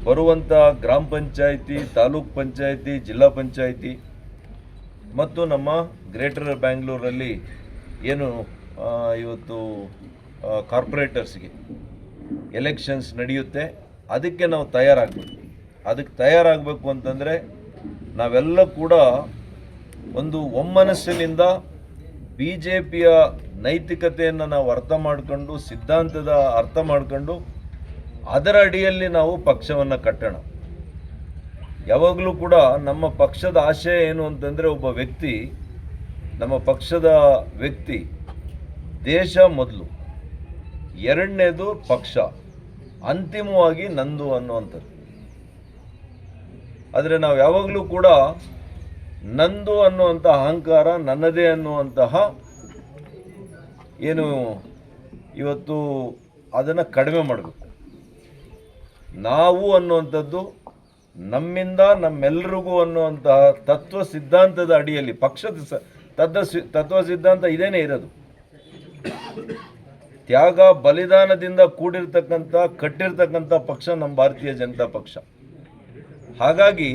ಬರುವಂಥ ಗ್ರಾಮ ಪಂಚಾಯಿತಿ, ತಾಲೂಕ್ ಪಂಚಾಯಿತಿ, ಜಿಲ್ಲಾ ಪಂಚಾಯಿತಿ ಮತ್ತು ನಮ್ಮ ಗ್ರೇಟರ್ ಬ್ಯಾಂಗ್ಳೂರಲ್ಲಿ ಏನು ಇವತ್ತು ಕಾರ್ಪೊರೇಟರ್ಸ್ಗೆ ಎಲೆಕ್ಷನ್ಸ್ ನಡೆಯುತ್ತೆ, ಅದಕ್ಕೆ ನಾವು ತಯಾರಾಗಬೇಕು. ಅದಕ್ಕೆ ತಯಾರಾಗಬೇಕು ಅಂತಂದರೆ ನಾವೆಲ್ಲ ಕೂಡ ಒಂದು ಒಮ್ಮನಸ್ಸಿನಿಂದ BJPಯ ನೈತಿಕತೆಯನ್ನು ನಾವು ಅರ್ಥ ಮಾಡಿಕೊಂಡು, ಸಿದ್ಧಾಂತದ ಅರ್ಥ ಮಾಡಿಕೊಂಡು ಅದರ ಅಡಿಯಲ್ಲಿ ನಾವು ಪಕ್ಷವನ್ನು ಕಟ್ಟೋಣ. ಯಾವಾಗಲೂ ಕೂಡ ನಮ್ಮ ಪಕ್ಷದ ಆಶಯ ಏನು ಅಂತಂದರೆ, ಒಬ್ಬ ವ್ಯಕ್ತಿ, ನಮ್ಮ ಪಕ್ಷದ ವ್ಯಕ್ತಿ ದೇಶ ಮೊದಲು, ಎರಡನೇದು ಪಕ್ಷ, ಅಂತಿಮವಾಗಿ ನಂದು ಅನ್ನುವಂಥದ್ದು. ಆದರೆ ನಾವು ಯಾವಾಗಲೂ ಕೂಡ ನಂದು ಅನ್ನುವಂಥ ಅಹಂಕಾರ, ನನ್ನದೇ ಅನ್ನುವಂತಹ ಏನು ಇವತ್ತು ಅದನ್ನು ಕಡಿಮೆ ಮಾಡಬೇಕು. ನಾವು ಅನ್ನುವಂಥದ್ದು ನಮ್ಮಿಂದ ನಮ್ಮೆಲ್ಲರಿಗೂ ಅನ್ನುವಂತಹ ತತ್ವ ಸಿದ್ಧಾಂತದ ಅಡಿಯಲ್ಲಿ, ಪಕ್ಷದ ತತ್ವ ಸಿದ್ಧಾಂತ ಇದೇನೇ ಇರೋದು. ತ್ಯಾಗ ಬಲಿದಾನದಿಂದ ಕೂಡಿರ್ತಕ್ಕಂಥ ಕಟ್ಟಿರ್ತಕ್ಕಂಥ ಪಕ್ಷ ನಮ್ಮ ಭಾರತೀಯ ಜನತಾ ಪಕ್ಷ. ಹಾಗಾಗಿ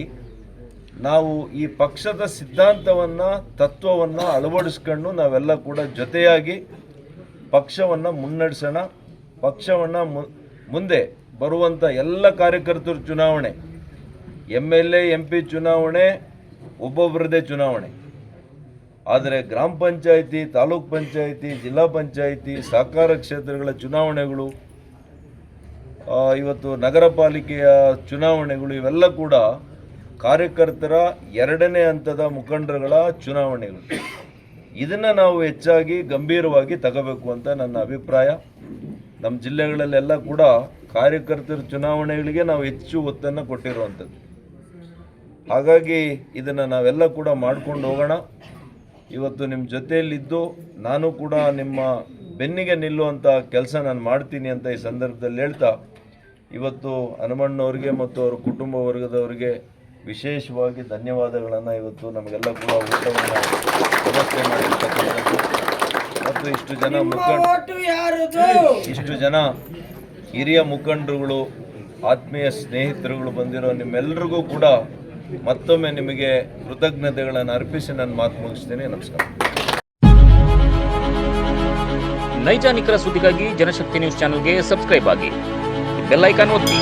ನಾವು ಈ ಪಕ್ಷದ ಸಿದ್ಧಾಂತವನ್ನು, ತತ್ವವನ್ನು ಅಳವಡಿಸ್ಕೊಂಡು ನಾವೆಲ್ಲ ಕೂಡ ಜೊತೆಯಾಗಿ ಪಕ್ಷವನ್ನು ಮುನ್ನಡೆಸೋಣ. ಪಕ್ಷವನ್ನು ಮುಂದೆ ಬರುವಂಥ ಎಲ್ಲ ಕಾರ್ಯಕರ್ತರ ಚುನಾವಣೆ, MLA MP ಚುನಾವಣೆ ಒಬ್ಬೊಬ್ಬರದೇ ಚುನಾವಣೆ, ಆದರೆ ಗ್ರಾಮ ಪಂಚಾಯಿತಿ, ತಾಲೂಕ್ ಪಂಚಾಯಿತಿ, ಜಿಲ್ಲಾ ಪಂಚಾಯಿತಿ, ಸಹಕಾರ ಕ್ಷೇತ್ರಗಳ ಚುನಾವಣೆಗಳು, ಇವತ್ತು ನಗರ ಪಾಲಿಕೆಯ ಚುನಾವಣೆಗಳು, ಇವೆಲ್ಲ ಕೂಡ ಕಾರ್ಯಕರ್ತರ ಎರಡನೇ ಹಂತದ ಮುಖಂಡರುಗಳ ಚುನಾವಣೆಗಳು. ಇದನ್ನು ನಾವು ಹೆಚ್ಚಾಗಿ ಗಂಭೀರವಾಗಿ ತಗೋಬೇಕು ಅಂತ ನನ್ನ ಅಭಿಪ್ರಾಯ. ನಮ್ಮ ಜಿಲ್ಲೆಗಳಲ್ಲೆಲ್ಲ ಕೂಡ ಕಾರ್ಯಕರ್ತರ ಚುನಾವಣೆಗಳಿಗೆ ನಾವು ಹೆಚ್ಚು ಒತ್ತನ್ನು ಕೊಟ್ಟಿರುವಂಥದ್ದು. ಹಾಗಾಗಿ ಇದನ್ನು ನಾವೆಲ್ಲ ಕೂಡ ಮಾಡ್ಕೊಂಡು ಹೋಗೋಣ. ಇವತ್ತು ನಿಮ್ಮ ಜೊತೆಯಲ್ಲಿದ್ದು ನಾನು ಕೂಡ ನಿಮ್ಮ ಬೆನ್ನಿಗೆ ನಿಲ್ಲುವಂಥ ಕೆಲಸ ನಾನು ಮಾಡ್ತೀನಿ ಅಂತ ಈ ಸಂದರ್ಭದಲ್ಲಿ ಹೇಳ್ತಾ, ಇವತ್ತು ಹನುಮಣ್ಣವ್ರಿಗೆ ಮತ್ತು ಅವರ ಕುಟುಂಬ ವರ್ಗದವರಿಗೆ ವಿಶೇಷವಾಗಿ ಧನ್ಯವಾದಗಳನ್ನು. ಇವತ್ತು ನಮಗೆಲ್ಲ ಕೂಡ ಊಟವನ್ನು ವ್ಯವಸ್ಥೆ ಮಾಡಿರ್ತಕ್ಕಂಥದ್ದು ಮತ್ತು ಇಷ್ಟು ಜನ ಹಿರಿಯ ಮುಖಂಡರುಗಳು, ಆತ್ಮೀಯ ಸ್ನೇಹಿತರುಗಳು ಬಂದಿರೋ ನಿಮ್ಮೆಲ್ಲರಿಗೂ ಕೂಡ ಮತ್ತೊಮ್ಮೆ ನಿಮಗೆ ಕೃತಜ್ಞತೆಗಳನ್ನು ಅರ್ಪಿಸಿ ನನ್ನ ಮಾತು ಮುಗಿಸ್ತೀನಿ. ನಮಸ್ಕಾರ. ನೈಜ ನಿಖರ ಸುದ್ದಿಗಾಗಿ ಜನಶಕ್ತಿ ನ್ಯೂಸ್ ಚಾನೆಲ್ಗೆ ಸಬ್ಸ್ಕ್ರೈಬ್ ಆಗಿ, ಬೆಲ್ ಐಕಾನ್ ಒತ್ತಿ.